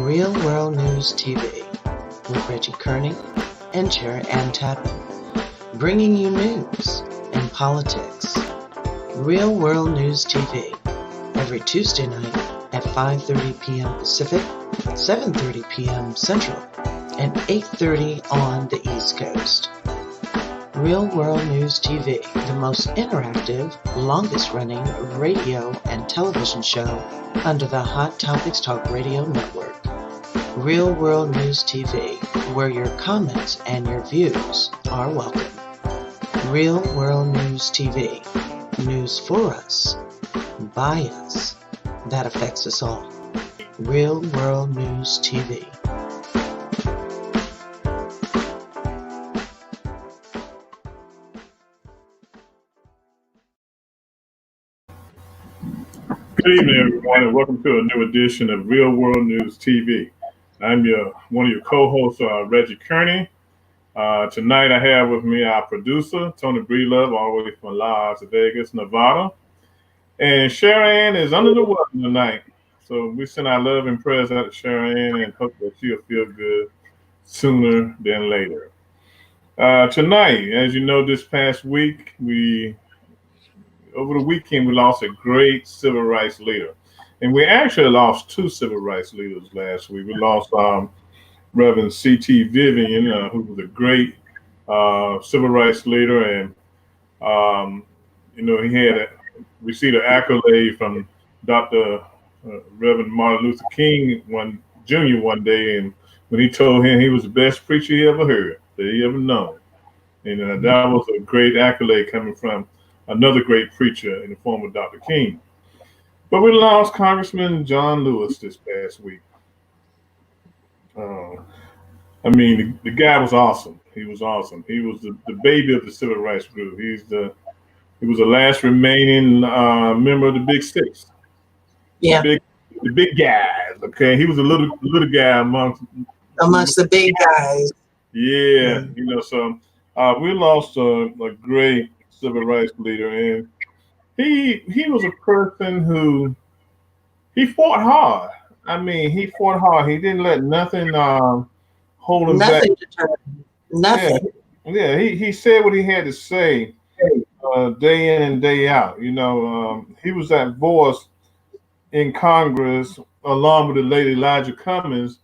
Real World News TV with Reggie Kearney and Chair Ann Tappan, bringing you news and politics. Real World News TV every Tuesday night at 5:30 p.m. Pacific, 7:30 p.m. Central, and 8:30 on the East Coast. Real World News TV, the most interactive, longest-running radio and television show under the Hot Topics Talk Radio Network. Real World News TV, where your comments and your views are welcome. Real World News TV, news for us, by us, that affects us all. Real World News TV. Good evening, everyone, and welcome to a new edition of Real World News TV. I'm one of your co-hosts, Reggie Kearney. Tonight I have with me our producer, Tony Breedlove, all the way from Las Vegas, Nevada. And Sharon is under the weather tonight. So we send our love and prayers out to Sharon and hope that she'll feel good sooner than later. Tonight, as you know, this past week, over the weekend, we lost a great civil rights leader. And we actually lost two civil rights leaders last week. We lost Reverend C.T. Vivian, who was a great civil rights leader. And, he received an accolade from Dr. Reverend Martin Luther King Jr. one day. And when he told him he was the best preacher he ever heard, that he ever known. And that was a great accolade coming from another great preacher in the form of Dr. King. But we lost Congressman John Lewis this past week. The guy was awesome. He was awesome. He was the baby of the civil rights group. He was the last remaining member of the Big Six. Yeah. The big guys. Okay, he was a little guy amongst the big guys. Yeah. So we lost a great civil rights leader, and he was a person who he fought hard. He fought hard. He didn't let nothing hold him back. Nothing. Yeah. He said what he had to say day in and day out. He was that voice in Congress along with the late Elijah Cummings,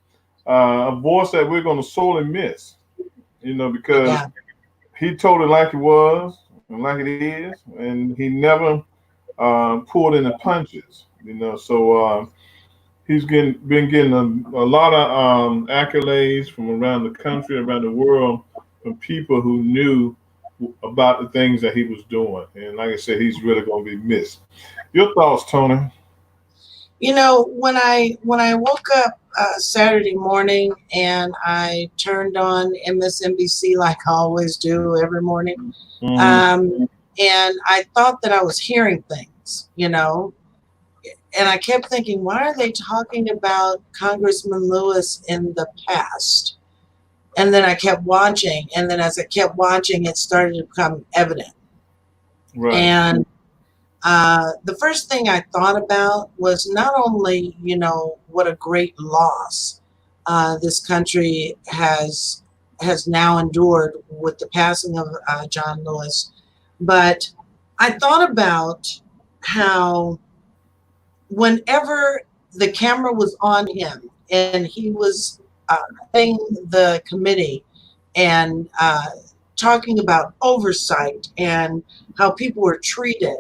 a voice that we're going to sorely miss. Because he told it like it was. Like it is, and he never pulled any punches, so he's been getting a lot of accolades from around the country, around the world, from people who knew about the things that he was doing. And like I said, he's really going to be missed. Your thoughts, Tony? When I woke up Saturday morning and I turned on MSNBC like I always do every morning, and I thought that I was hearing things, and I kept thinking, why are they talking about Congressman Lewis in the past? And then I kept watching, and then as I kept watching, it started to become evident. Right. And the first thing I thought about was not only, what a great loss this country has now endured with the passing of John Lewis, but I thought about how whenever the camera was on him and he was in the committee and talking about oversight and how people were treated,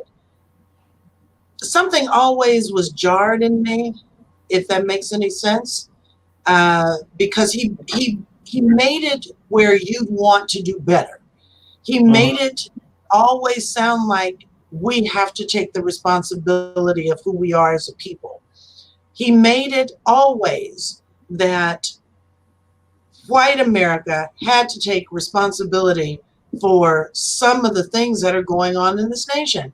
something always was jarred in me, if that makes any sense, because he made it where you'd want to do better. He made it always sound like we have to take the responsibility of who we are as a people. He made it always that white America had to take responsibility for some of the things that are going on in this nation.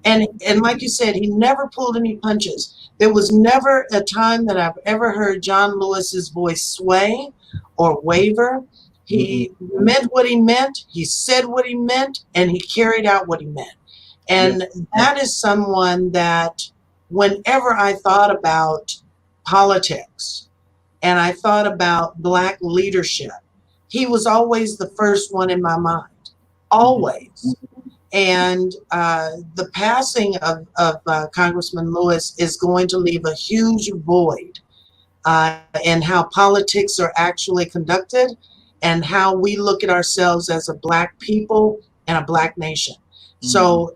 And like you said, he never pulled any punches. There was never a time that I've ever heard John Lewis's voice sway or waver. He meant what he meant, he said what he meant, and he carried out what he meant. And that is someone that whenever I thought about politics, and I thought about Black leadership, he was always the first one in my mind, always. And the passing of Congressman Lewis is going to leave a huge void in how politics are actually conducted and how we look at ourselves as a Black people and a Black nation. So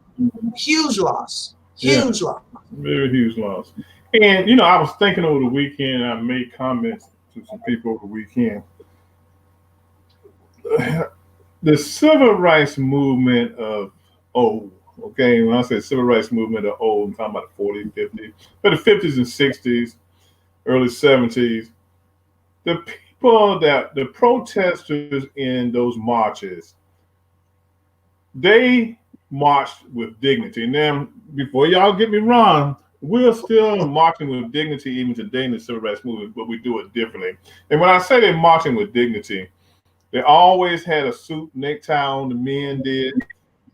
huge loss, huge loss. Very huge loss. And, I was thinking over the weekend, I made comments to some people over the weekend. The civil rights movement of old, okay, when I say civil rights movement of old, I'm talking about the 40s, 50s, but the 50s and 60s, early 70s, the protesters in those marches, they marched with dignity. Now, before y'all get me wrong, we're still marching with dignity even today in the civil rights movement, but we do it differently. And when I say they're marching with dignity, they always had a suit necktie on, the men did.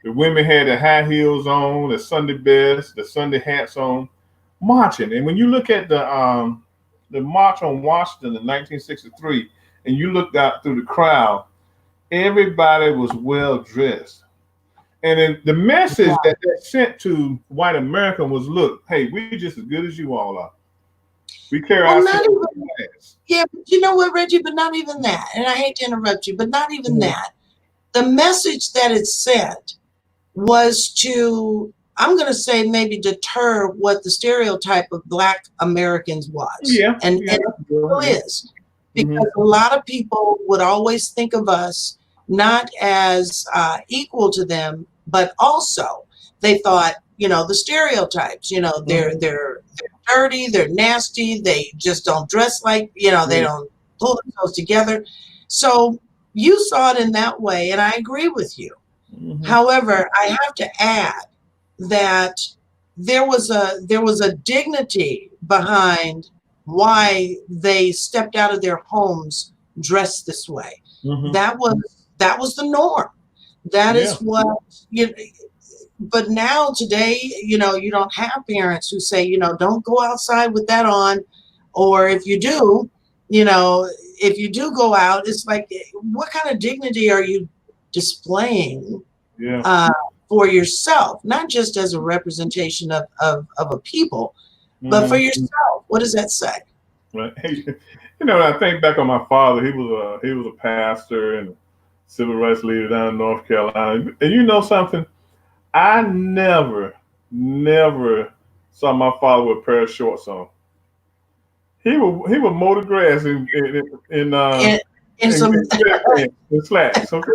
The women had their high heels on, the Sunday best, the Sunday hats on, marching. And when you look at the March on Washington in 1963, and you looked out through the crowd, everybody was well dressed. And then the message that sent to white America was, look, hey, we're just as good as you all are. We carry ourselves. Yeah, but you know what, Reggie, but not even that. And I hate to interrupt you, but not even that. The message that it sent was to, I'm going to say, maybe deter what the stereotype of Black Americans was. And it still is. Because a lot of people would always think of us not as equal to them, but also they thought, the stereotypes, they're dirty, they're nasty, they just don't dress like, they don't pull themselves together. So you saw it in that way, and I agree with you. However, I have to add that there was a dignity behind why they stepped out of their homes dressed this way. That was the norm. That is what but now today, you don't have parents who say, don't go outside with that on, or if you do go out, it's like, what kind of dignity are you displaying for yourself, not just as a representation of a people, but for yourself? What does that say? Right. When I think back on my father, he was a pastor and civil rights leader down in North Carolina. And you know something? I never saw my father with a pair of shorts on. He would mow the grass in slacks. Okay.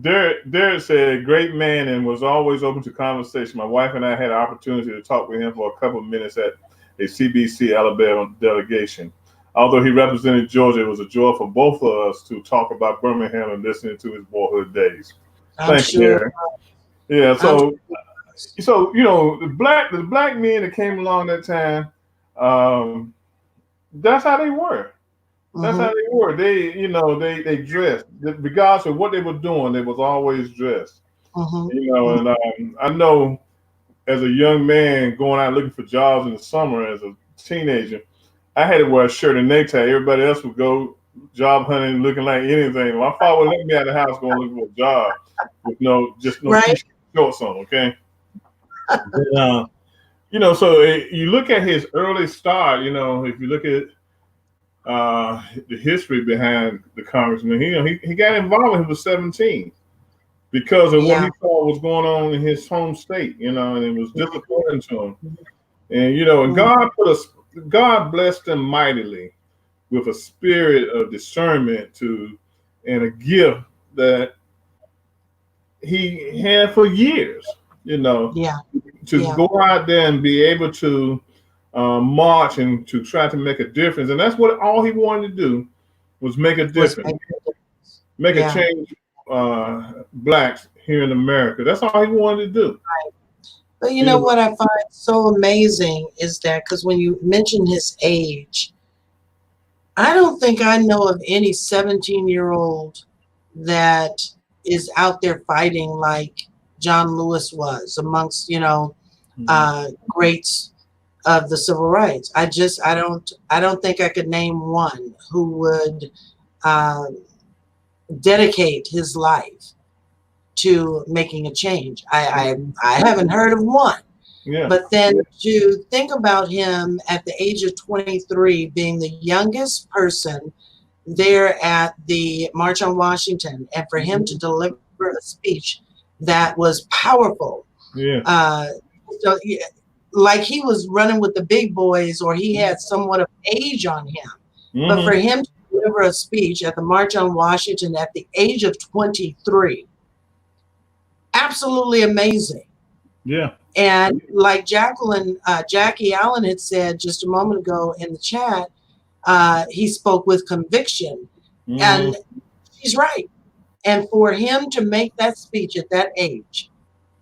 Derek said, great man, and was always open to conversation. My wife and I had an opportunity to talk with him for a couple of minutes at a CBC Alabama delegation. Although he represented Georgia, it was a joy for both of us to talk about Birmingham and listening to his boyhood days. Thank you, Derek. Yeah, so the black men that came along that time, that's how they were. That's how they were. They dressed. Regardless of what they were doing, they was always dressed. And I know as a young man going out looking for jobs in the summer as a teenager, I had to wear a shirt and necktie. Everybody else would go job hunting looking like anything. My father would let me out of the house going looking for a job with no t-shirt, shorts on, okay? And, so you look at his early start, if you look at the history behind the congressman, he got involved when he was 17 because of what he saw was going on in his home state, and it was disappointing to him. And, and God blessed him mightily with a spirit of discernment and a gift that he had for years, to go out there and be able to march and to try to make a difference. And that's what all he wanted to do was make a difference, make a change, blacks here in America. That's all he wanted to do. Right. But you know what I find so amazing is that, because when you mention his age, I don't think I know of any 17-year-old that is out there fighting like John Lewis was amongst, greats of the civil rights. I don't think I could name one who would dedicate his life to making a change. I haven't heard of one. Yeah. But then to think about him at the age of 23 being the youngest person there at the March on Washington, and for him to deliver a speech that was powerful. Yeah. So, like he was running with the big boys, or he had somewhat of age on him. But for him to deliver a speech at the March on Washington at the age of 23, absolutely amazing. Yeah. And like Jackie Allen had said just a moment ago in the chat, he spoke with conviction. And she's right. And for him to make that speech at that age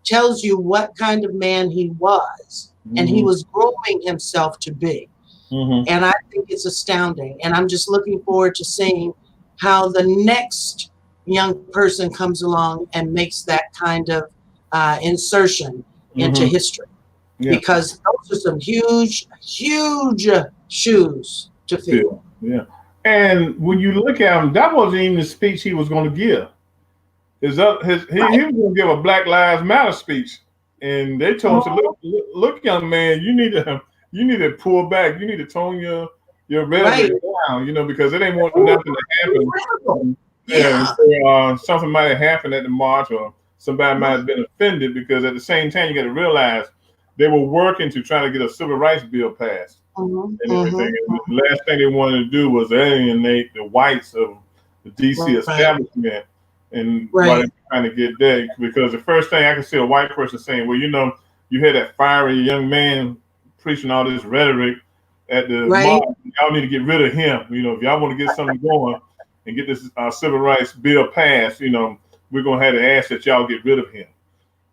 tells you what kind of man he was, and he was grooming himself to be. And I think it's astounding. And I'm just looking forward to seeing how the next young person comes along and makes that kind of insertion into history. Yeah. Because those are some huge, huge shoes to fill. Yeah. And when you look at him, that wasn't even the speech he was going to give. He was going to give a Black Lives Matter speech, and they told him, "Look, young man, you need to pull back. You need to tone your rhetoric down, because it ain't want nothing to happen. Yeah, something might have happened at the march, or somebody might have been offended, because at the same time, you got to realize they were working to try to get a civil rights bill passed and everything. And the last thing they wanted to do was alienate the whites of the DC establishment." And why they're trying to get that, because the first thing I can see a white person saying, well, you hear that fiery young man preaching all this rhetoric at the march, y'all need to get rid of him. If y'all want to get something going and get this civil rights bill passed, we're going to have to ask that y'all get rid of him.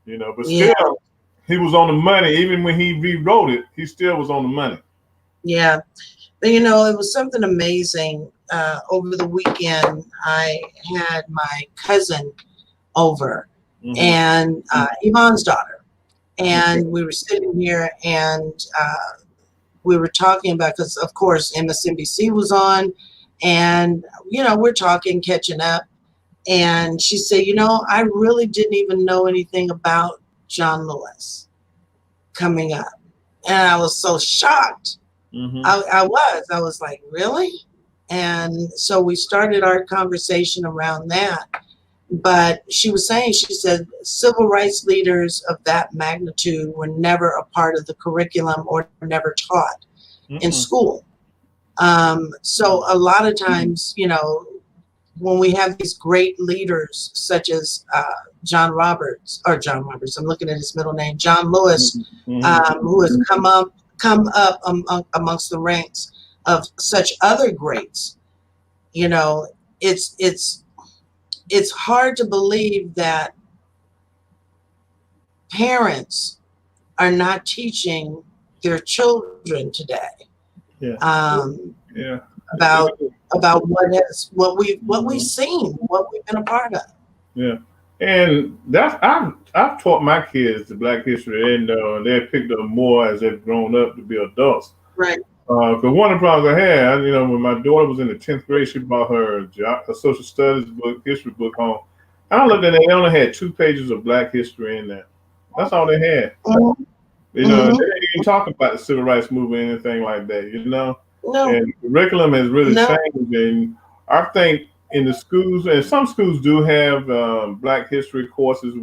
But still, he was on the money. Even when he rewrote it, he still was on the money. Yeah. But, it was something amazing. Over the weekend, I had my cousin over, and Yvonne's daughter, and we were sitting here, and we were talking about, because of course MSNBC was on, and we're talking, catching up, and she said, I really didn't even know anything about John Lewis coming up, and I was so shocked. I was like, really? And so we started our conversation around that. But she said civil rights leaders of that magnitude were never a part of the curriculum or never taught in school. So a lot of times, when we have these great leaders such as John Roberts, I'm looking at his middle name, John Lewis, who has come up amongst the ranks of such other greats, it's hard to believe that parents are not teaching their children today about what we've seen, what we've been a part of. Yeah. And I've taught my kids the Black history, and they've picked up more as they've grown up to be adults. Right. Because one of the problems I had, when my daughter was in the 10th grade, she brought her social studies book, history book home. I looked at it, they only had 2 pages of Black history in there. That's all they had. They didn't talk about the civil rights movement or anything like that, No. And the curriculum has really changed. And I think in the schools, and some schools do have Black history courses,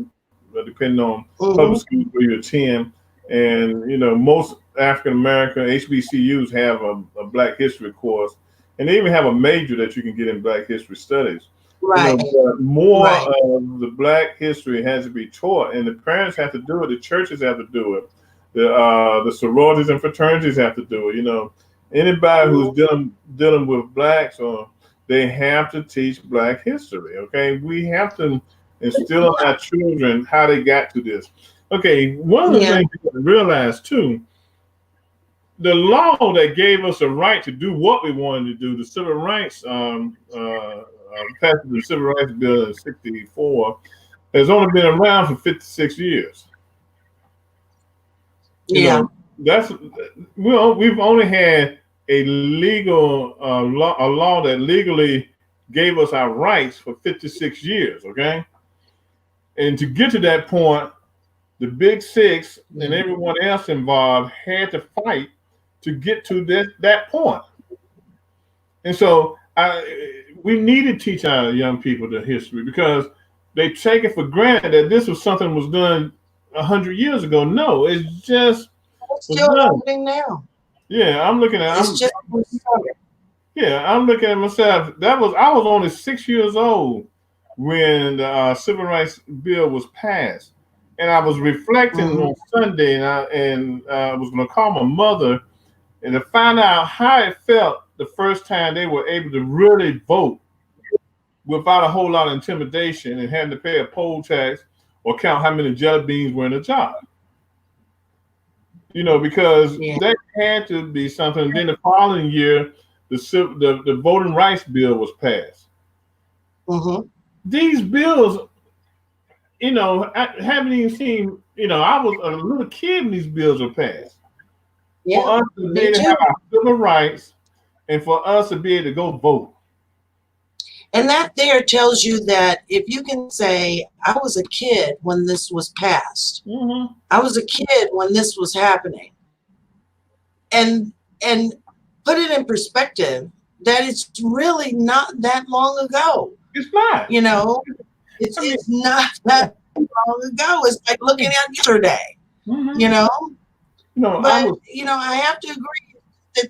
depending on public schools where you attend. And, most African American HBCUs have a Black history course, and they even have a major that you can get in Black history studies. Right. But more of the Black history has to be taught, and the parents have to do it. The churches have to do it. The sororities and fraternities have to do it. Anybody who's dealing with Blacks, they have to teach Black history. Okay, we have to instill in our children how they got to this. Okay, one of the things you have to realize too, the law that gave us a right to do what we wanted to do, the civil rights, passed the Civil Rights Bill in '64, has only been around for 56 years. that's we've only had a legal a law that legally gave us our rights for 56 years. Okay, and to get to that point, the Big Six and everyone else involved had to fight to get to that point. And so we need to teach our young people the history because they take it for granted that this was something that was done 100 years ago. No, it's just It's still happening now. Yeah, I'm looking at. It's just Yeah, I'm looking at myself. I was only 6 years old when the Civil Rights Bill was passed, and I was reflecting on Sunday, and I was going to call my mother and to find out how it felt the first time they were able to really vote without a whole lot of intimidation and having to pay a poll tax or count how many jelly beans were in a jar. Because that had to be something. Then the following year, the Voting Rights Bill was passed. These bills, I haven't even seen. I was a little kid when these bills were passed. Yeah, for us to be able to have our civil rights and for us to be able to go vote. And that there tells you that if you can say, I was a kid when this was passed, I was a kid when this was happening, and put it in perspective that it's really not that long ago. It's not. It's not that long ago. It's like looking at yesterday, But I have to agree that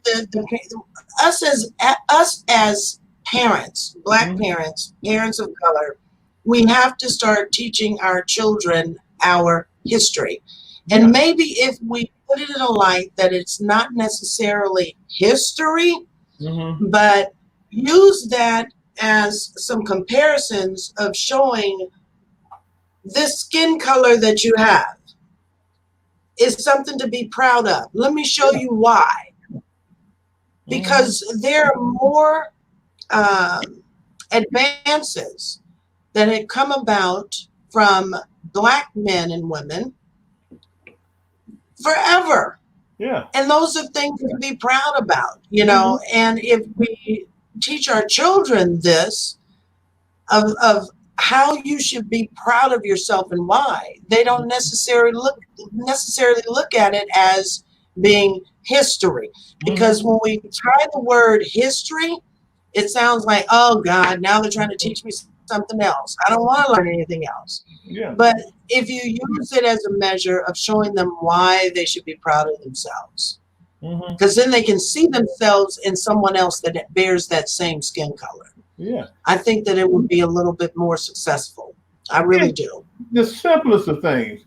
us as parents, Black parents of color, we have to start teaching our children our history. And maybe if we put it in a light that it's not necessarily history, but use that as some comparisons of showing this skin color that you have is something to be proud of. Let me show you why. Because there are more advances that had come about from Black men and women forever. Yeah. And those are things to be proud about, and if we teach our children this of how you should be proud of yourself and why, they don't necessarily look at it as being history. Because when we try the word history, it sounds like, oh God, now they're trying to teach me something else. I don't want to learn anything else. Yeah. But if you use it as a measure of showing them why they should be proud of themselves, because then they can see themselves in someone else that bears that same skin color. Yeah. I think that it would be a little bit more successful. I really do. The simplest of things.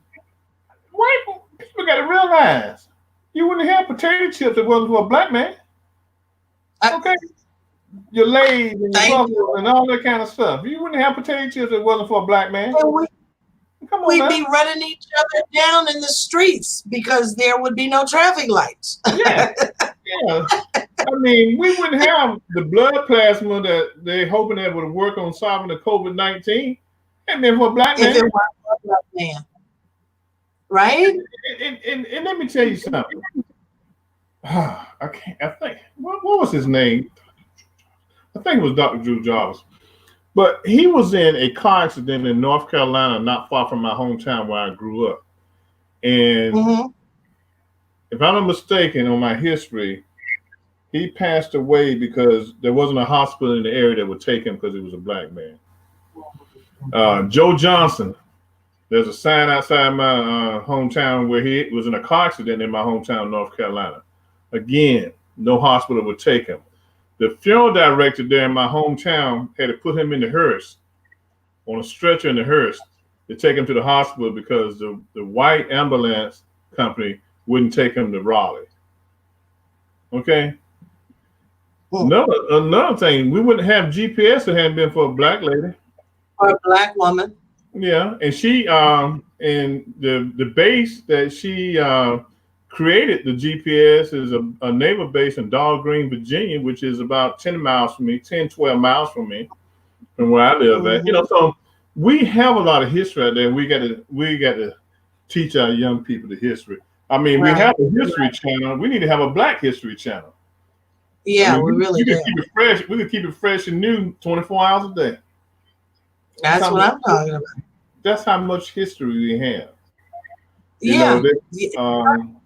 White people got to realize you wouldn't have potato chips if it wasn't for a Black man. Okay? Your Lay's and your Buffalo and all that kind of stuff. You wouldn't have potato chips if it wasn't for a Black man. We'd be running each other down in the streets because there would be no traffic lights. Yeah. I mean, we wouldn't have the blood plasma that they're hoping that would work on solving the COVID-19. And then for a Black man. If it wasn't for a Black man. Right? And let me tell you something. I think, what was his name? I think it was Dr. Drew Jarvis. But he was in a car accident in North Carolina, not far from my hometown where I grew up. And if I'm not mistaken on my history, he passed away because there wasn't a hospital in the area that would take him because he was a Black man. Joe Johnson, there's a sign outside my hometown where he was in a car accident in my hometown, North Carolina. Again, no hospital would take him. The funeral director there in my hometown had to put him in the hearse, on a stretcher in the hearse, to take him to the hospital because the white ambulance company wouldn't take him to Raleigh. Okay? Another thing, we wouldn't have GPS if it hadn't been for a Black lady. Or a Black woman. Yeah, and she, and the base that she created the GPS is a naval base in Dahlgreen, Virginia, which is about 12 miles from me, from where I live at. So we have a lot of history out there. We got to teach our young people the history. I mean, we Right. have a history channel. We need to have a Black History channel. Yeah, I mean, we really do. could keep it fresh. We could keep it fresh and new 24 hours a day. That's what I'm talking about. That's how much history we have. You Yeah. know,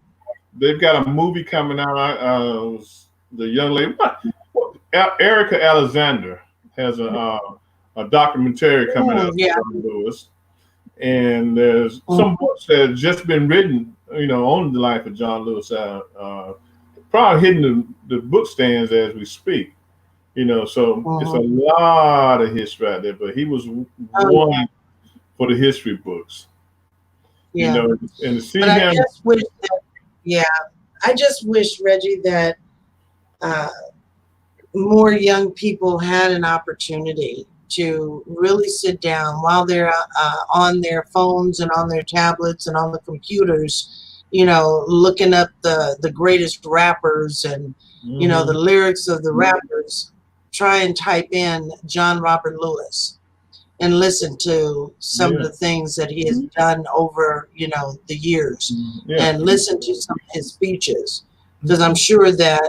they've got a movie coming out. The young lady, Erica Alexander, has a documentary coming out of John Lewis, and there's some books that have just been written, you know, on the life of John Lewis. Probably hitting the book stands as we speak. You know, so it's a lot of history out there, but he was one for the history books. Yeah. You know, and to see but him. I just wish, Reggie, that more young people had an opportunity to really sit down while they're on their phones and on their tablets and on the computers, you know, looking up the greatest rappers and, you know, the lyrics of the rappers. Try and type in John Robert Lewis and listen to some of the things that he has done over, you know, the years, and listen to some of his speeches, because I'm sure that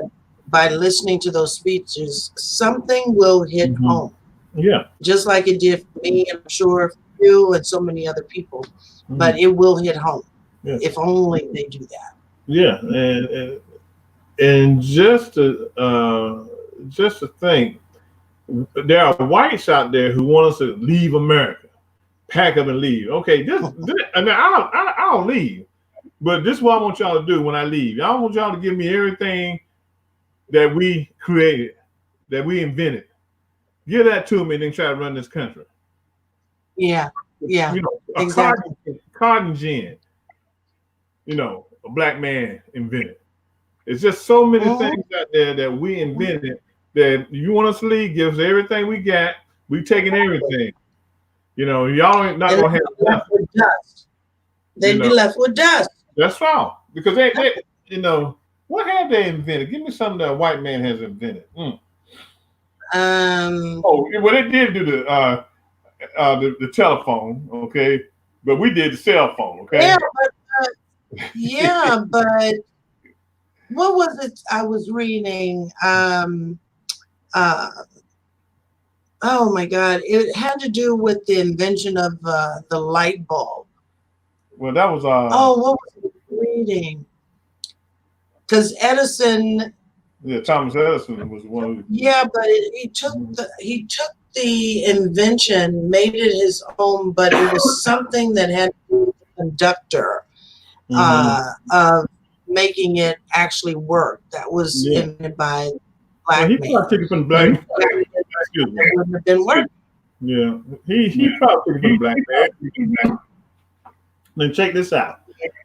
by listening to those speeches, something will hit home. Yeah. Just like it did for me, and I'm sure for you and so many other people, but it will hit home if only they do that. Yeah. And just to think, there are whites out there who want us to leave America, pack up and leave. Okay, I mean, I'll leave, but this is what I want y'all to do when I leave. I want y'all to give me everything that we created, that we invented. Give that to me and then try to run this country. Yeah, yeah, you know, exactly. Cotton gin, you know, a Black man invented. It's just so many things out there that we invented that you want us to leave, give us everything we got. We taking everything. You know, y'all ain't not gonna have left with dust. They'd be left with dust. That's all. Because they you know, what have they invented? Give me something that a white man has invented. Well, they did do the telephone, okay, but we did the cell phone, okay. Yeah, but what was it I was reading? Oh my God! It had to do with the invention of the light bulb. Well, that was what was it reading? Because Edison. Yeah, Thomas Edison was one. Yeah, but he took the invention, made it his own, but it was something that had to do with the conductor of making it actually work. That was invented by Black man. He probably took it from Black. Excuse me. It wouldn't have been working. Yeah, he probably took it from Black man. Then check this out.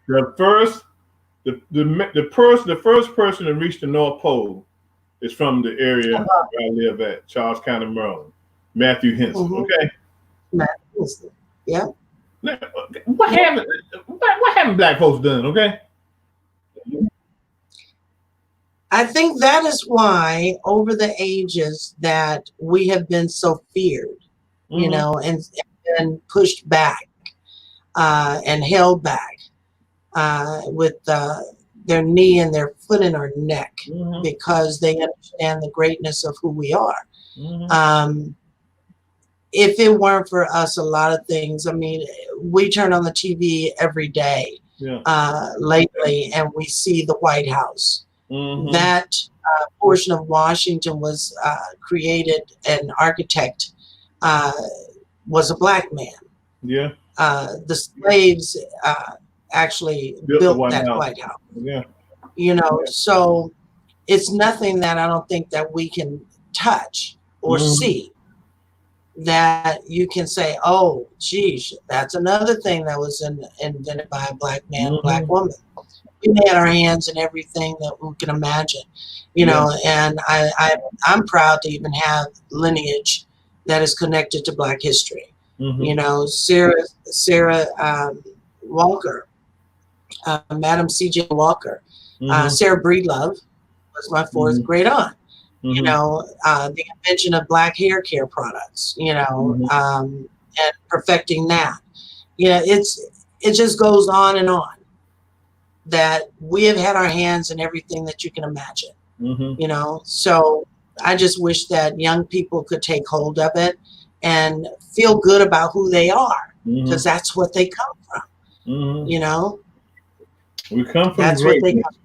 The first person to reach the North Pole is from the area where I live at, Charles County, Maryland. Matthew Henson. Okay. Matthew Henson. Yeah. What haven't Black folks done? Okay. I think that is why over the ages that we have been so feared, you know, and pushed back and held back with their knee and their foot in our neck because they understand the greatness of who we are. If it weren't for us, a lot of things, I mean, we turn on the TV every day lately and we see the White House. That portion of Washington was created, and architect was a Black man. Yeah. The slaves actually built that White House. Yeah. You know, so it's nothing that I don't think that we can touch or see that you can say, oh, geez, that's another thing that was invented by a Black man, a Black woman. We had our hands in everything that we can imagine, you know, and I'm proud to even have lineage that is connected to Black history. You know, Sarah Walker, Madam C.J. Walker, Sarah Breedlove was my fourth great aunt. You know, the invention of Black hair care products, you know, and perfecting that. You know, it just goes on and on. that we have had our hands in everything that you can imagine. Mm-hmm. So I just wish that young people could take hold of it and feel good about who they are, because that's what they come from. Mm-hmm. We come from That's what they greatness. come from.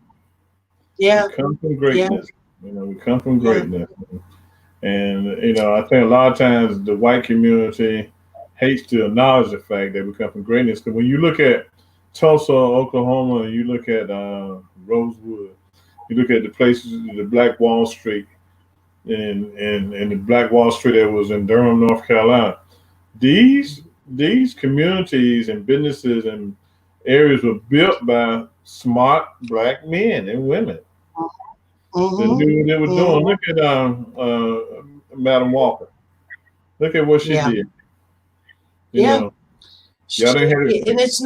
Yeah. We come from Yeah. greatness. We come from Yeah. greatness. And, I think a lot of times the white community hates to acknowledge the fact that we come from greatness. Because when you look at Tulsa, Oklahoma, and you look at Rosewood, you look at the places, the Black Wall Street, and the Black Wall Street that was in Durham, North Carolina. These communities and businesses and areas were built by smart Black men and women that knew what they were doing. Look at Madam Walker. Look at what she did. Y'all didn't have it. And it's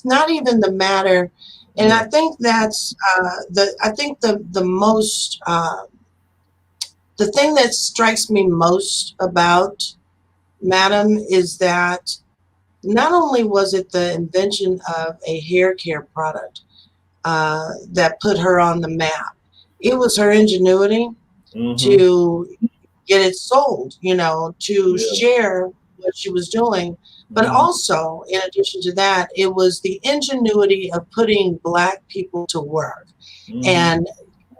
not even the matter. And I think that's the thing that strikes me most about Madam is that not only was it the invention of a hair care product that put her on the map, it was her ingenuity to get it sold, to share what she was doing. But also, in addition to that, it was the ingenuity of putting Black people to work and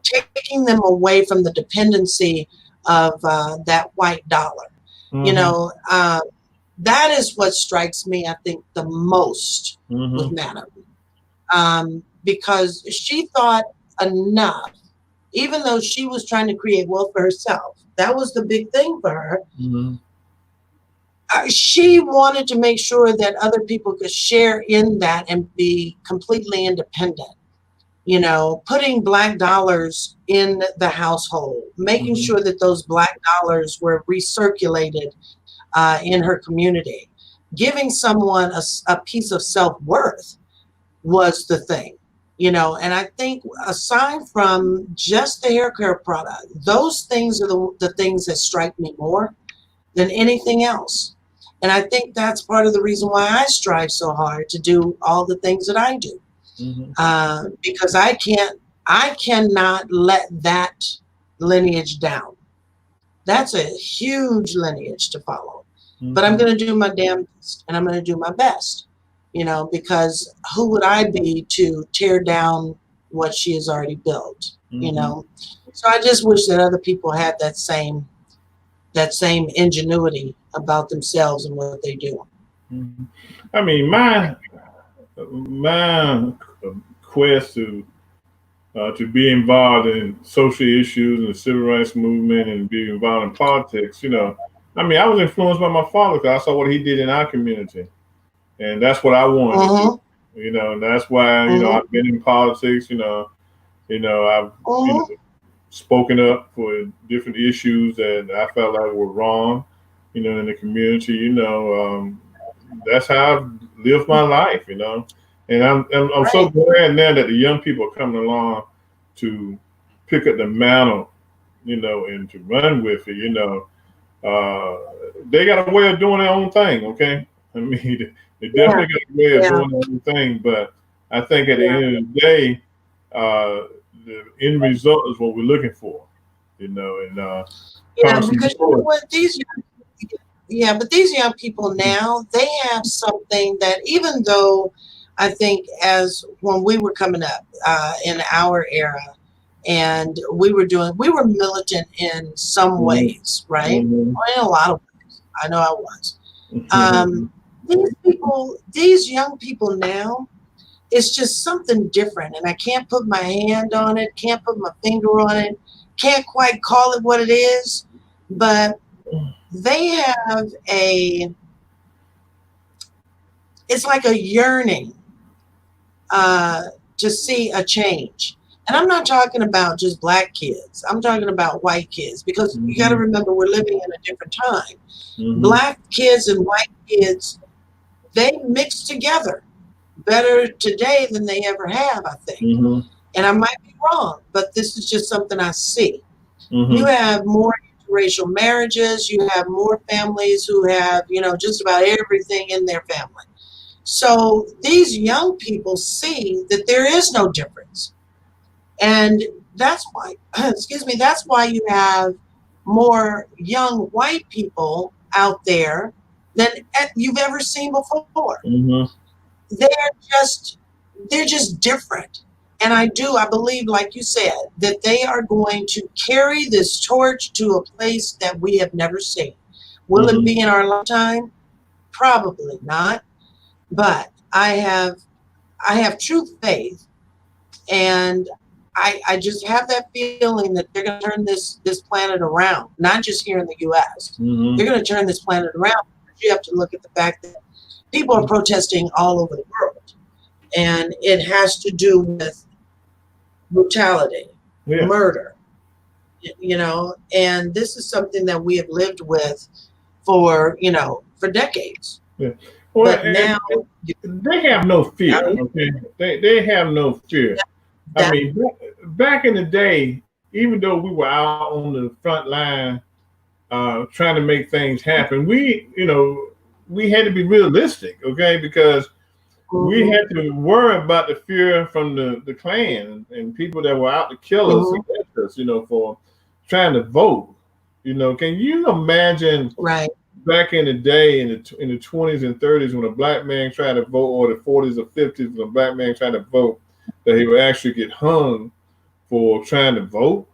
taking them away from the dependency of that white dollar. That is what strikes me, I think, the most with Madam. Because she thought enough, even though she was trying to create wealth for herself. That was the big thing for her. She wanted to make sure that other people could share in that and be completely independent. Putting Black dollars in the household, making sure that those Black dollars were recirculated in her community, giving someone a piece of self-worth was the thing. And I think aside from just the hair care product, those things are the things that strike me more than anything else. And I think that's part of the reason why I strive so hard to do all the things that I do. Because I cannot let that lineage down. That's a huge lineage to follow. But I'm going to do my damn best, and I'm going to do my best, because who would I be to tear down what she has already built, So I just wish that other people had that same ingenuity about themselves and what they do. I mean, my quest to be involved in social issues and the civil rights movement and be involved in politics, I was influenced by my father because I saw what he did in our community, and that's what I wanted to do. And that's why I've been in politics. I've spoken up for different issues that I felt like were wrong. In the community. That's how I've lived my life. And I'm so glad now that the young people are coming along to pick up the mantle, and to run with it. They got a way of doing their own thing, okay? I mean, they definitely got a way of doing their own thing, but I think at the end of the day, the end result is what we're looking for, and because what but these young people now, they have something that, even though I think as when we were coming up in our era, and we were militant in some ways, right? Well, in a lot of ways. I know I was. These young people now, it's just something different. And I can't put my hand on it, can't put my finger on it, can't quite call it what it is, but they have it's like a yearning to see a change. And I'm not talking about just Black kids. I'm talking about white kids, because you got to remember, we're living in a different time. Black kids and white kids, they mix together better today than they ever have, I think. And I might be wrong, but this is just something I see. You have more interracial marriages. You have more families who have, just about everything in their family. So these young people see that there is no difference. And that's why, excuse me, that's why you have more young white people out there than you've ever seen before. Mm-hmm. They're just different. And I believe, like you said, that they are going to carry this torch to a place that we have never seen. Will it be in our lifetime? Probably not. But I have true faith, and I just have that feeling that they're going to turn this planet around, not just here in the U.S. Mm-hmm. They're going to turn this planet around. You have to look at the fact that people are protesting all over the world, and it has to do with brutality, murder, and this is something that we have lived with for decades. Yeah. Well, but now they have no fear. Okay, they have no fear. I mean, back in the day, even though we were out on the front line trying to make things happen, we had to be realistic, okay, because we had to worry about the fear from the Klan and people that were out to kill us, against us, for trying to vote. Can you imagine back in the day in the 20s and 30s when a black man tried to vote, or the 40s or 50s when a black man tried to vote, that he would actually get hung for trying to vote?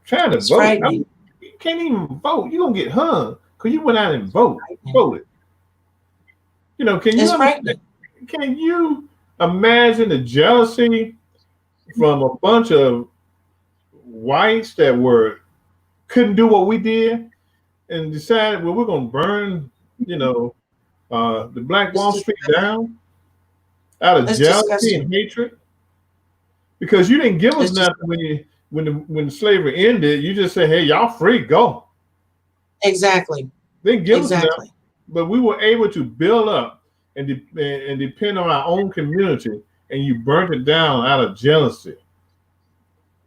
Trying to vote. You can't even vote. You're going to get hung because you went out and voted. Can you imagine the jealousy from a bunch of whites that couldn't do what we did and decided, well, we're going to burn, the Black Wall Street down out of jealousy and hatred? Because you didn't give us nothing when slavery ended. You just said, hey, y'all free, go. Exactly. They didn't give us nothing. But we were able to build up and depend on our own community, and you burnt it down out of jealousy.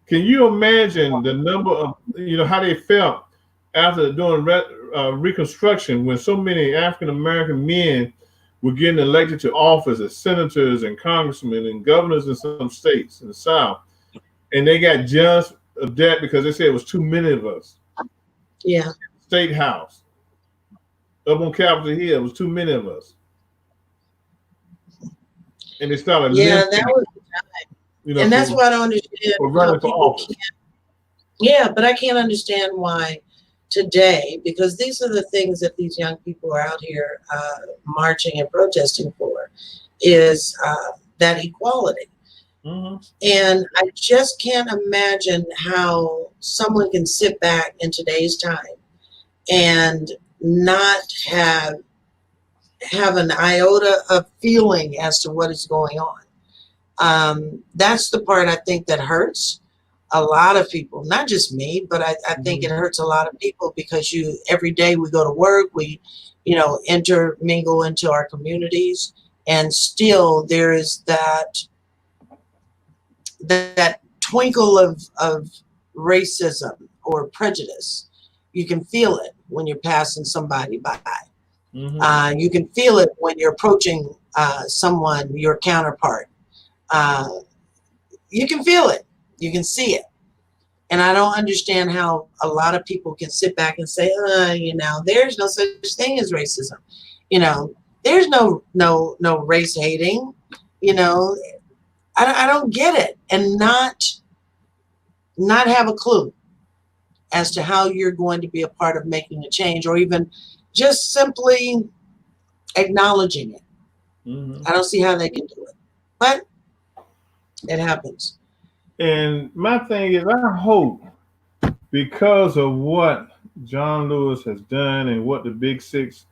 Can you imagine the number of, how they felt after doing Reconstruction, when so many African-American men were getting elected to office as senators and congressmen and governors in some states in the South, and they got jealous of that because they said it was too many of us. Yeah. State House. Up on Capitol Hill, it was too many of us. And they started that was the time. And that's why I don't understand. For running for office. Yeah, but I can't understand why today, because these are the things that these young people are out here marching and protesting for, is that equality. And I just can't imagine how someone can sit back in today's time and not have an iota of feeling as to what is going on. That's the part I think that hurts a lot of people, not just me, but I think it hurts a lot of people, because every day we go to work, we intermingle into our communities, and still there is that twinkle of racism or prejudice. You can feel it when you're passing somebody by. You can feel it when you're approaching someone, your counterpart. You can feel it. You can see it. And I don't understand how a lot of people can sit back and say, there's no such thing as racism. There's no race hating. I don't get it, and not have a clue as to how you're going to be a part of making a change, or even just simply acknowledging it. I don't see how they can do it, but it happens. And my thing is, I hope, because of what John Lewis has done and what the Big Six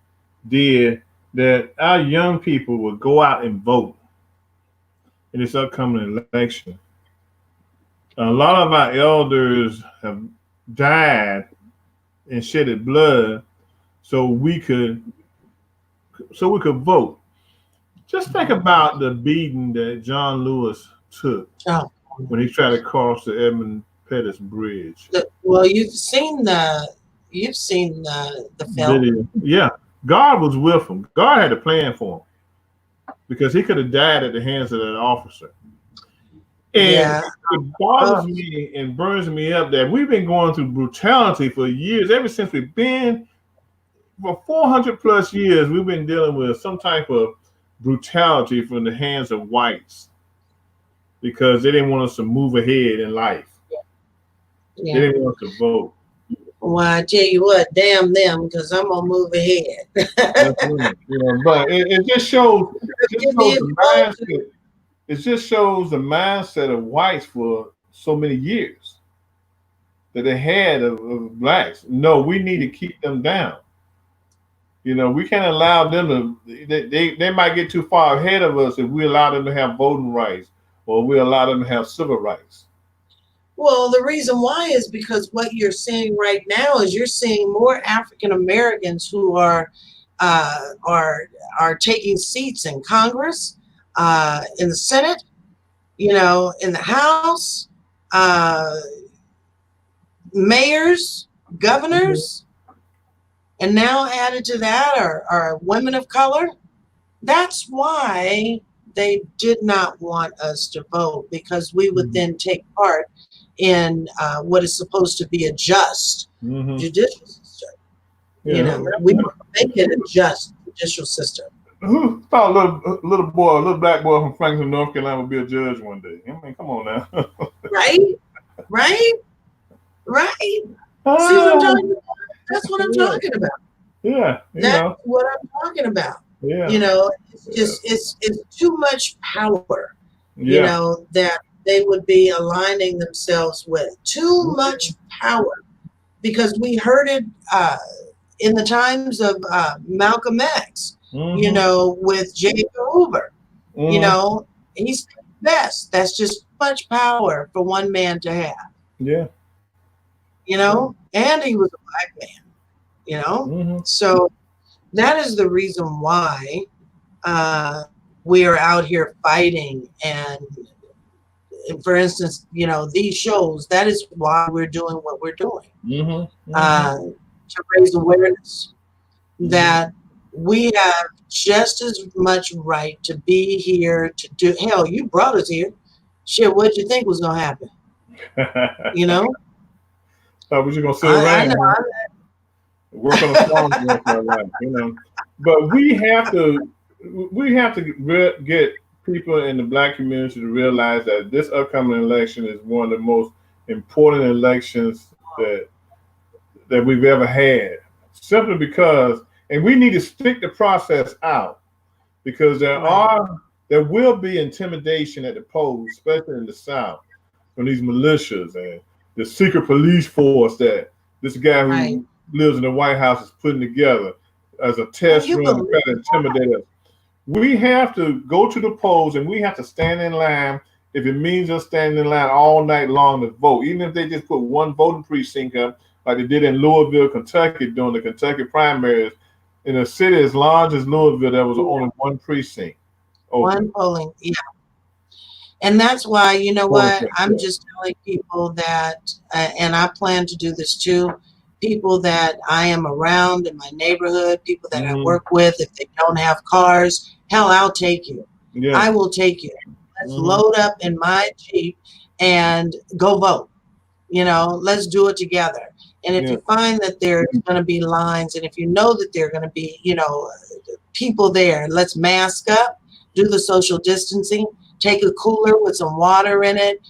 did, that our young people will go out and vote in this upcoming election. A lot of our elders have died and shedded blood so we could vote. Just think about the beating that John Lewis took when he tried to cross the Edmund Pettus Bridge. Well, you've seen the film. Video. Yeah. God was with him. God had a plan for him because he could have died at the hands of that officer. And Yeah. it bothers me and burns me up that we've been going through brutality for years. Ever since we've been, for 400 plus years, we've been dealing with some type of brutality from the hands of whites because they didn't want us to move ahead in life. Yeah. They didn't want us to vote. Well, I tell you what, damn them, because I'm gonna move ahead. But it just shows the mindset. It just shows the mindset of whites for so many years that they had of blacks. No, we need to keep them down. We can't allow them to. They might get too far ahead of us if we allow them to have voting rights or we allow them to have civil rights. Well, the reason why is because what you're seeing right now is you're seeing more African Americans who are taking seats in Congress, in the Senate, in the House, mayors, governors, and now added to that are women of color. That's why they did not want us to vote, because we would then take part in what is supposed to be a just judicial system. We want to make it a just judicial system. Who thought a little black boy from Franklin, North Carolina would be a judge one day? I mean, come on now. Right? See what I'm talking about? That's what I'm talking about. Yeah. That's what I'm talking about. Yeah. It's too much power, that they would be aligning themselves with. Too much power. Because we heard it in the times of Malcolm X, with J. Edgar Hoover. He's the best. That's just much power for one man to have. Yeah. And he was a black man, So that is the reason why we are out here fighting. And for instance, these shows, that is why we're doing what we're doing. To raise awareness that we have just as much right to be here to do. Hell, you brought us here. Shit, what'd you think was gonna happen? Thought we were gonna sit around, work on the farm, But we have to get people in the black community to realize that this upcoming election is one of the most important elections that we've ever had, simply because, and we need to stick the process out, because there will be intimidation at the polls, especially in the South, from these militias and the secret police force that this guy who lives in the White House is putting together as a test run to try to intimidate us. We have to go to the polls and we have to stand in line if it means us standing in line all night long to vote, even if they just put one voting precinct up, like they did in Louisville, Kentucky, during the Kentucky primaries. In a city as large as Louisville, there was only one precinct. One polling, And that's why, I'm just telling people that, and I plan to do this too, people that I am around in my neighborhood, people that I work with, if they don't have cars, hell, I'll take you. Yeah. I will take you. Let's load up in my Jeep and go vote. Let's do it together. And if you find that there's going to be lines, and if you know that there are going to be, people there, let's mask up, do the social distancing, take a cooler with some water in it,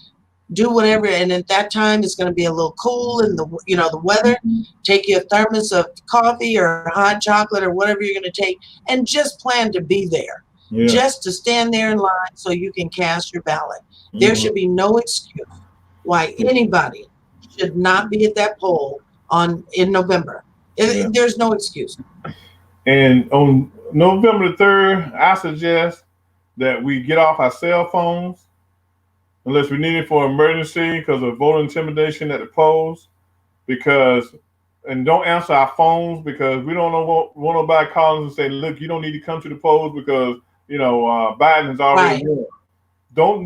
do whatever. And at that time, it's going to be a little cool in the weather. Take your thermos of coffee or hot chocolate or whatever you're going to take, and just plan to be there, just to stand there in line so you can cast your ballot. There should be no excuse why anybody should not be at that poll in November. There's no excuse. And on November the 3rd, I suggest that we get off our cell phones unless we need it for emergency because of voter intimidation at the polls. And don't answer our phones, because we don't want nobody calling and say, look, you don't need to come to the polls because Biden has already won.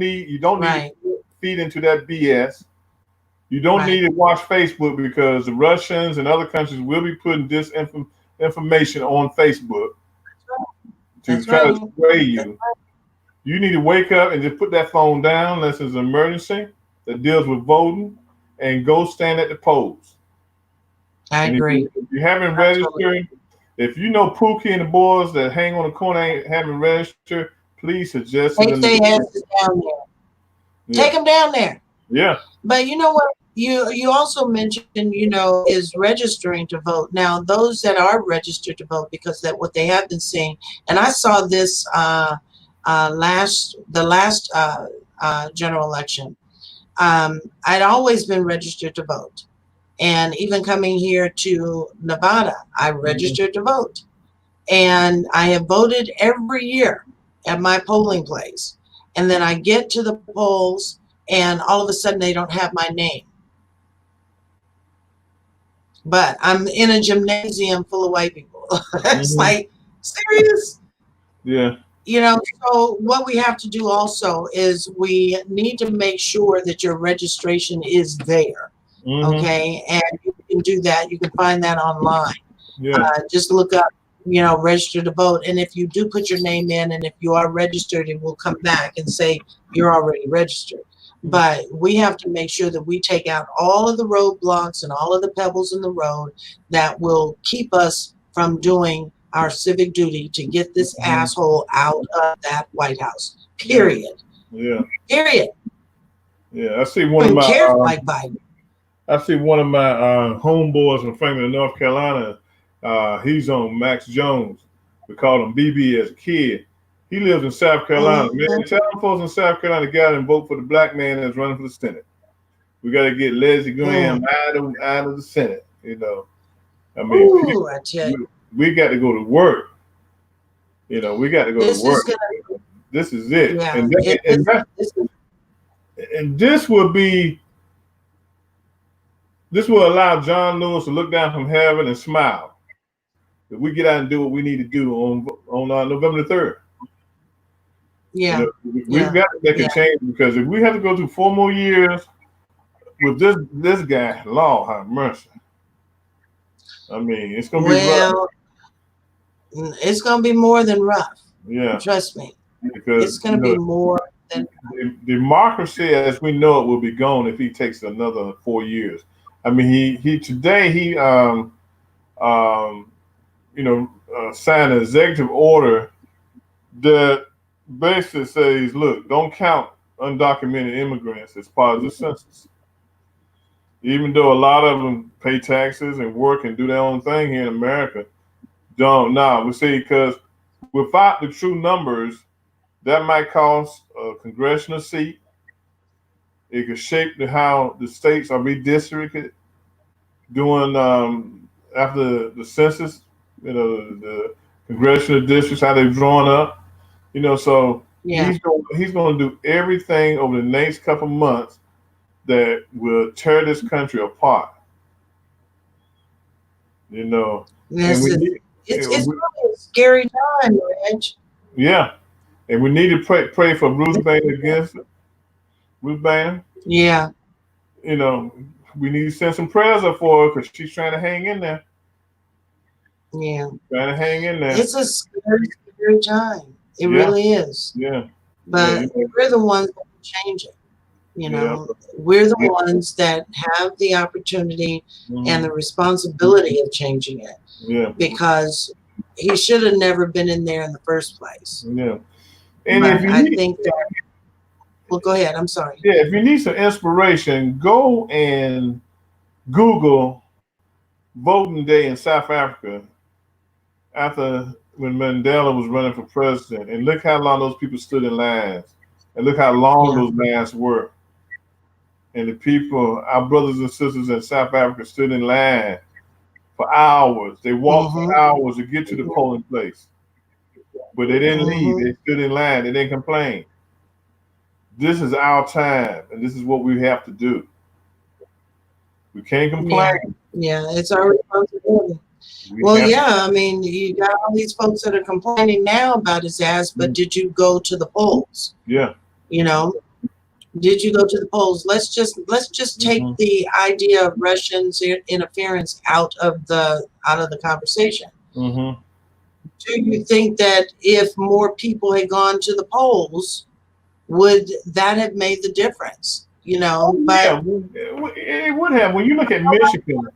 You don't need to feed into that BS. You don't need to watch Facebook, because the Russians and other countries will be putting information on Facebook to That's try right. to sway you. You need to wake up and just put that phone down unless it's an emergency that deals with voting, and go stand at the polls. I And agree. if you haven't Absolutely. registered, if you know Pookie and the boys that hang on the corner haven't registered, please suggest Take them. their asses down there. Yeah. Take them down there. Yeah. But you know what? You also mentioned, is registering to vote. Now, those that are registered to vote, because that what they have been saying, and I saw this the last general election. I'd always been registered to vote, and even coming here to Nevada, I registered to vote, and I have voted every year at my polling place. And then I get to the polls, and all of a sudden they don't have my name. But I'm in a gymnasium full of white people. It's like, serious? Yeah. So what we have to do also is we need to make sure that your registration is there. Okay. And you can do that. You can find that online. Yeah. Just look up, register to vote. And if you do put your name in, and if you are registered, it will come back and say you're already registered. But we have to make sure that we take out all of the roadblocks and all of the pebbles in the road that will keep us from doing our civic duty to get this asshole out of that White House. Period. Yeah. Period. Yeah. I see one of my like Biden. I see one of my homeboys from Franklin, North Carolina. He's on Max Jones. We called him BB as a kid. He lives in South Carolina. Man, tell them folks in South Carolina to get out and vote for the black man that's running for the Senate. We got to get Leslie Graham out of the Senate. I mean, I tell you. We got to go to work. We got to go to work. This is it. Yeah, and this will be. This will allow John Lewis to look down from heaven and smile. If we get out and do what we need to do on November the 3rd. Yeah. We've got to make a change, because if we have to go through 4 more years with this guy, Lord have mercy. I mean, it's going to be rough. It's going to be more than rough. Yeah. Trust me. Because it's going to be more than democracy as we know it will be gone if he takes another 4 years. I mean, he signed an executive order that basically says, look, don't count undocumented immigrants as part of the census. Even though a lot of them pay taxes and work and do their own thing here in America, we say, because without the true numbers, that might cost a congressional seat. It could shape how the states are redistricted after the census, the congressional districts, how they've drawn up. So he's going to do everything over the next couple months that will tear this country apart. It's really a scary time, Reg. Yeah, and we need to pray for Ruth Bader against it. Ruth Bader. Yeah. We need to send some prayers up for her, because she's trying to hang in there. Yeah. Trying to hang in there. It's a scary, scary time. It really is. Yeah. But we're the ones that can change it. We're the ones that have the opportunity and the responsibility of changing it. Yeah. Because he should have never been in there in the first place. Yeah. And well, go ahead. I'm sorry. Yeah, if you need some inspiration, go and Google voting day in South Africa when Mandela was running for president, and look how long those people stood in lines, and look how long those lines were. And the people, our brothers and sisters in South Africa, stood in line for hours. They walked for hours to get to the polling place, but they didn't leave. They stood in line. They didn't complain. This is our time, and this is what we have to do. We can't complain. Yeah, it's our responsibility. I mean, you got all these folks that are complaining now about his ass, but did you go to the polls? Yeah. Did you go to the polls? Let's just take the idea of Russians interference out of the conversation. Mm-hmm. Do you think that if more people had gone to the polls, would that have made the difference? You know, Yeah, but it would have. When you look at Michigan,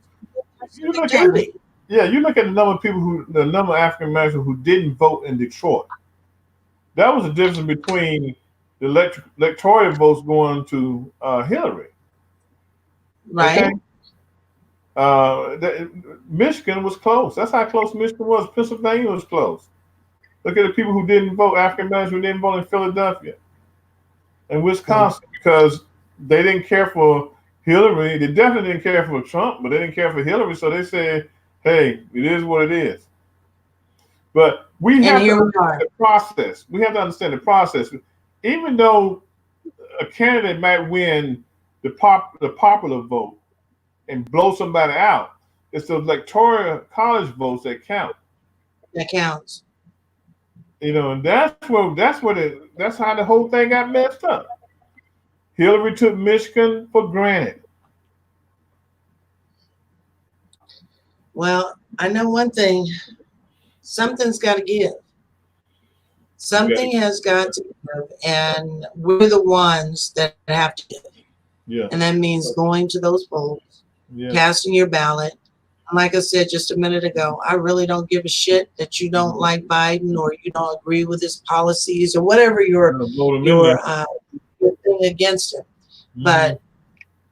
you look at duty. you look at the number of people the number of African Americans who didn't vote in Detroit. That was the difference between the electoral votes going to Hillary. Right? Okay, Michigan was close. That's how close Michigan was. Pennsylvania was close. Look at the people who didn't vote, African Americans who didn't vote in Philadelphia and Wisconsin, because they didn't care for Hillary. They definitely didn't care for Trump, but they didn't care for Hillary. So they said, hey, it is what it is. But we have to understand the process. We have to understand the process. Even though a candidate might win the popular vote and blow somebody out, it's the electoral college votes that count. That counts. You know, and that's how the whole thing got messed up. Hillary took Michigan for granted. Well, I know one thing. Something's got to give. Something has got to give, and we're the ones that have to give. Yeah. And that means going to those polls, casting your ballot. Like I said just a minute ago, I really don't give a shit that you don't like Biden or you don't agree with his policies or whatever your thing against him. But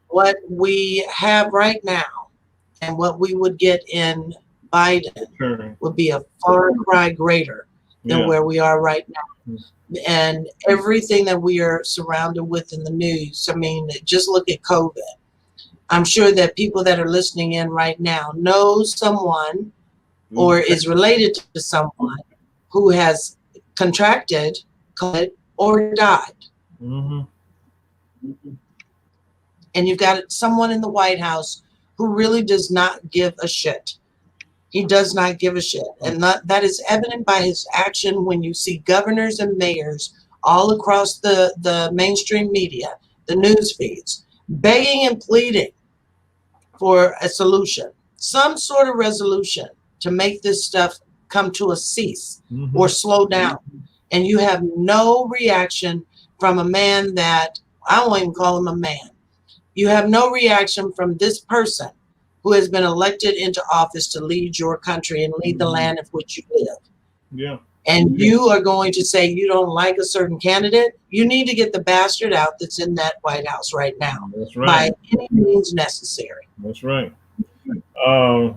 what we have right now and what we would get in Biden would be a far cry greater than where we are right now. And everything that we are surrounded with in the news, I mean, just look at COVID. I'm sure that people that are listening in right now know someone or is related to someone who has contracted COVID or died. And you've got someone in the White House who really does not give a shit. He does not give a shit. And that is evident by his action when you see governors and mayors all across the mainstream media, the news feeds, begging and pleading for a solution, some sort of resolution to make this stuff come to a cease or slow down. And you have no reaction from a man that, I won't even call him a man. You have no reaction from this person who has been elected into office to lead your country and lead the land of which you live. Yeah. And you are going to say you don't like a certain candidate? You need to get the bastard out that's in that White House right now. That's right. By any means necessary. That's right. My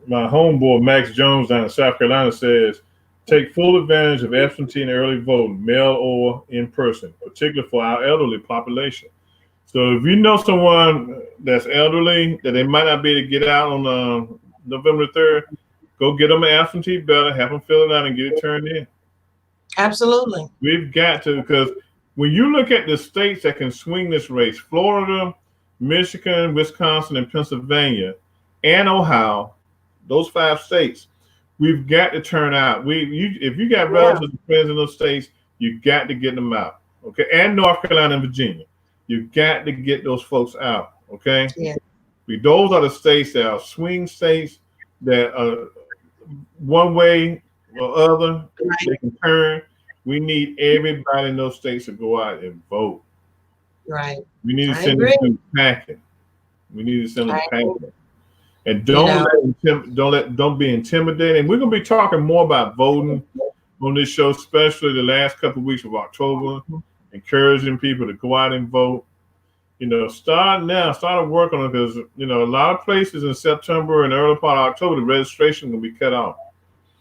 homeboy, Max Jones down in South Carolina, says, take full advantage of absentee and early voting, mail or in person, particularly for our elderly population. So if you know someone that's elderly that they might not be able to get out on November 3rd, go get them an absentee ballot, have them fill it out and get it turned in. Absolutely. We've got to, because when you look at the states that can swing this race, Florida, Michigan, Wisconsin, and Pennsylvania, and Ohio, those 5 states, we've got to turn out. If you got relatives and friends in those states, you got to get them out. Okay, and North Carolina and Virginia. You got to get those folks out, okay? Yeah. Those are the states that are swing states that are one way or other, they can turn. We need everybody in those states to go out and vote. Right. We need to send them packing. We need to send them packing. And don't be intimidated. And we're gonna be talking more about voting on this show, especially the last couple of weeks of October. Encouraging people to go out and vote. You know, start working on it, because you know a lot of places in September and early part of October the registration will be cut off.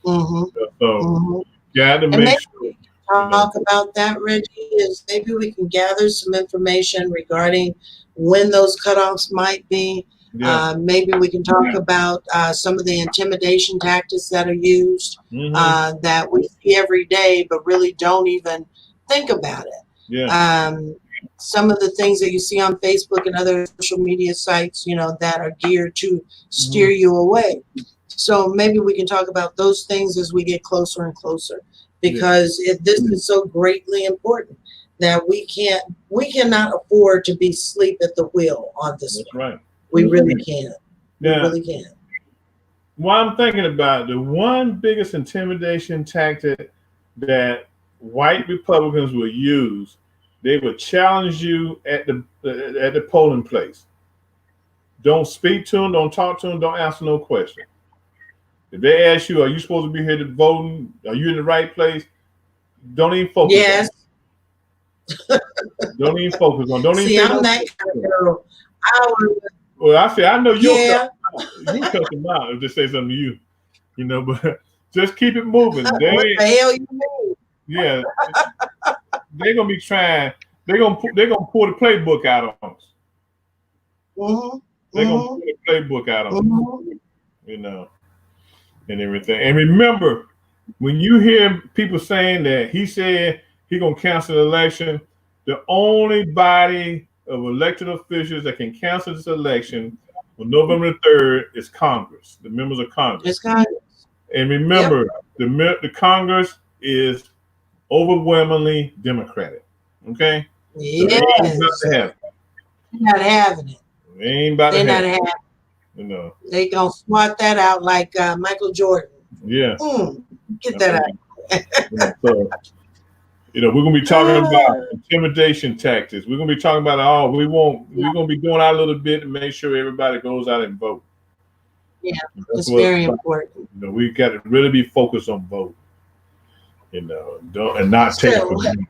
So you got to make sure. Talk about that, Reggie, is maybe we can gather some information regarding when those cutoffs might be. Maybe we can talk about some of the intimidation tactics that are used that we see every day, but really don't even think about it. Some of the things that you see on Facebook and other social media sites, you know, that are geared to steer you away. So maybe we can talk about those things as we get closer and closer, because this is so greatly important that we cannot afford to be asleep at the wheel on this. That's right. We really can't. We really can't. what I'm thinking about, the one biggest intimidation tactic that white Republicans will use, they would challenge you at the polling place. Don't speak to them, don't talk to them, don't answer no question. If they ask you, are you supposed to be here to vote? Are you in the right place? Don't even focus Yes. on it. Don't even focus on it. Don't See, even I'm that kind of girl. Well, I say, I know you'll Yeah. you cut them out if they say something to you, but just keep it moving. What the hell you mean? Yeah, they're gonna be trying. They're gonna pull the playbook out on us. Mm-hmm. They're gonna pull the playbook out on us, Mm-hmm. And everything. And remember, when you hear people saying that he said he gonna cancel the election, the only body of elected officials that can cancel this election on November 3rd is Congress, the members of Congress. It's Congress. And remember, the Congress is overwhelmingly Democratic. Okay? Yes. So they ain't about to have it. They're not having it. They ain't about They're to have not it. having it. They gonna swat that out like Michael Jordan. Yeah. Get that out. So, we're gonna be talking about intimidation tactics. We're gonna be talking about we're gonna be doing our little bit to make sure everybody goes out and vote. Yeah, it's very important. We got to really be focused on vote. And not take it for granted.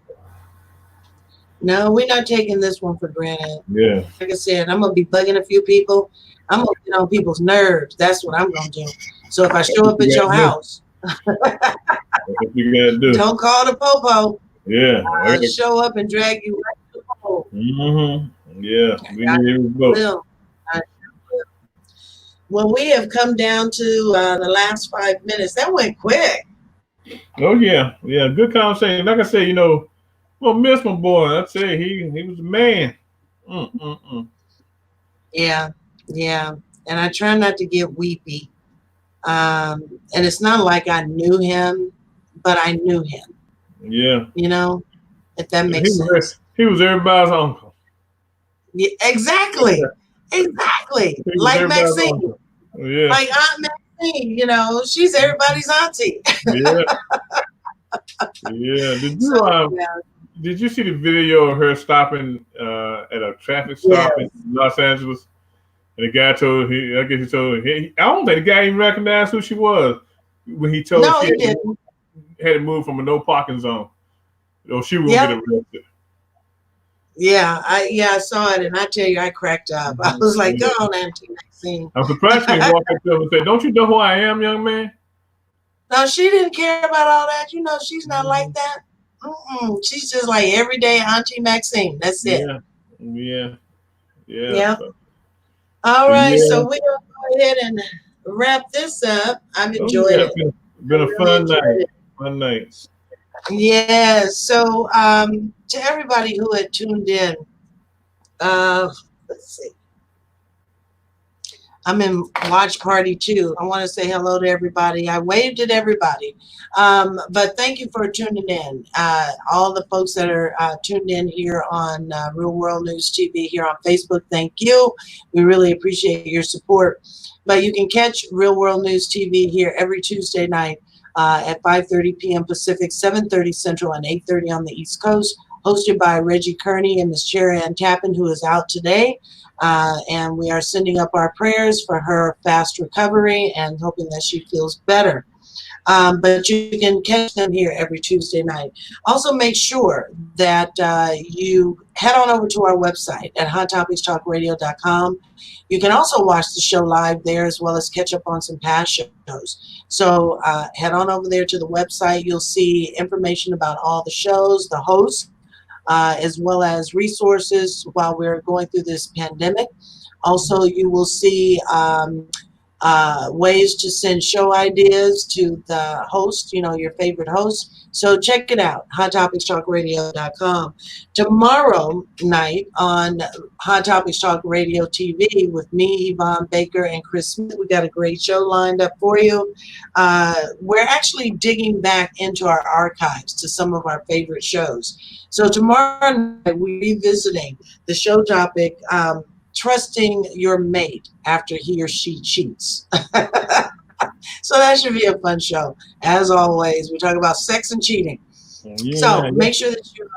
No, we're not taking this one for granted. Yeah. Like I said, I'm gonna be bugging a few people. I'm gonna get on people's nerves. That's what I'm gonna do. So if I show up at your house, that's what you gotta do. Don't call the popo. Yeah. I'll show up and drag you right to the pole. Mm-hmm. Yeah. We need to vote. Well, we have come down to the last 5 minutes. That went quick. Oh yeah. Yeah. Good conversation. Like I said, well, miss my boy. I'd say he was a man. Yeah. And I try not to get weepy. And it's not like I knew him, but I knew him. Yeah. If that makes sense. He was everybody's uncle. Yeah, exactly. Like Maxine. Uncle. Yeah. Like Aunt Maxine, she's everybody's auntie. Yeah. Yeah. Did you see the video of her stopping at a traffic stop in Los Angeles? And the guy told I don't think the guy even recognized who she was when he told her she had to move from a no parking zone. Or she was going to get arrested. Yeah, I saw it, and I tell you, I cracked up. I was like, "Go on, Auntie Maxine." I'm surprised she walked up to him and said, "Don't you know who I am, young man?" No, she didn't care about all that. She's not like that. She's just like everyday Auntie Maxine. That's it. Yeah. All right, so we're gonna go ahead and wrap this up. I've enjoyed it. It's been a fun night. Fun night. Yeah. So to everybody who had tuned in, let's see. I'm in watch party too. I want to say hello to everybody. I waved at everybody. But thank you for tuning in. All the folks that are tuned in here on Real World News TV here on Facebook, thank you. We really appreciate your support. But you can catch Real World News TV here every Tuesday night at 5:30 p.m. Pacific, 7:30 Central, and 8:30 on the East Coast, hosted by Reggie Kearney and Miss Cherry Ann Tappan, who is out today. And we are sending up our prayers for her fast recovery and hoping that she feels better. But you can catch them here every Tuesday night. Also, make sure that you head on over to our website at hottopicstalkradio.com. You can also watch the show live there, as well as catch up on some past shows. So head on over there to the website. You'll see information about all the shows, the hosts, as well as resources while we're going through this pandemic. Also, you will see ways to send show ideas to the host, your favorite host. So check it out, hottopicstalkradio.com. Tomorrow night on Hot Topics Talk Radio TV with me, Yvonne Baker, and Chris Smith, we got a great show lined up for you. We're actually digging back into our archives to some of our favorite shows. So tomorrow night, we're revisiting the show topic, trusting your mate after he or she cheats. So that should be a fun show. As always, we talk about sex and cheating. Yeah, So make sure that you.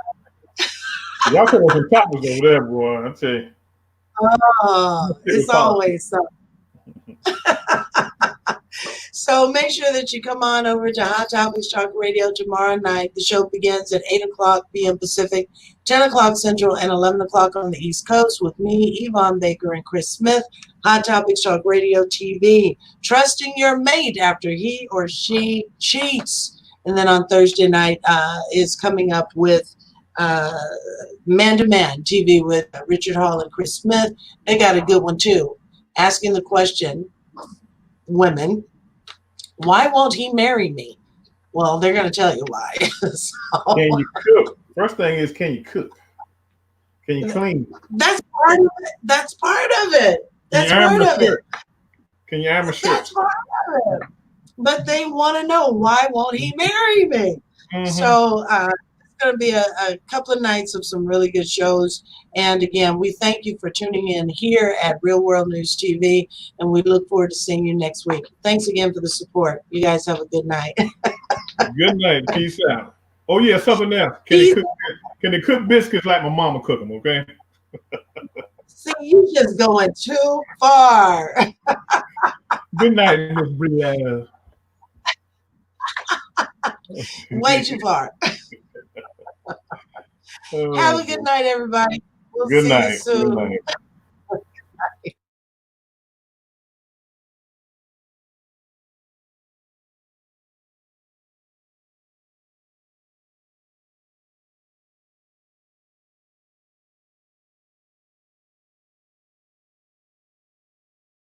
y'all come up some topics over there, boy. I tell you. It's always so. So make sure that you come on over to Hot Topics Talk Radio tomorrow night. The show begins at 8 o'clock p.m. Pacific, 10 o'clock Central, and 11 o'clock on the East Coast with me, Yvonne Baker, and Chris Smith. Hot Topics Talk Radio TV. Trusting your mate after he or she cheats. And then on Thursday night is coming up with Man to Man TV with Richard Hall and Chris Smith. They got a good one too. Asking the question, women, why won't he marry me? Well, they're going to tell you why. So, can you cook? First thing is, can you cook? Can you clean? That's part of it. That's part of it. That's part of it. Can you iron a shirt? That's part of it. But they want to know, why won't he marry me? Mm-hmm. So it's going to be a couple of nights of some really good shows. And again, we thank you for tuning in here at Real World News TV. And we look forward to seeing you next week. Thanks again for the support. You guys have a good night. Good night. Peace out. Oh, yeah, something else. Can they cook biscuits like my mama cook them, okay? See, you just going too far. Good night, Miss Brianna. Way too far. Have a good night, everybody. We'll good see night. you soon. Good night.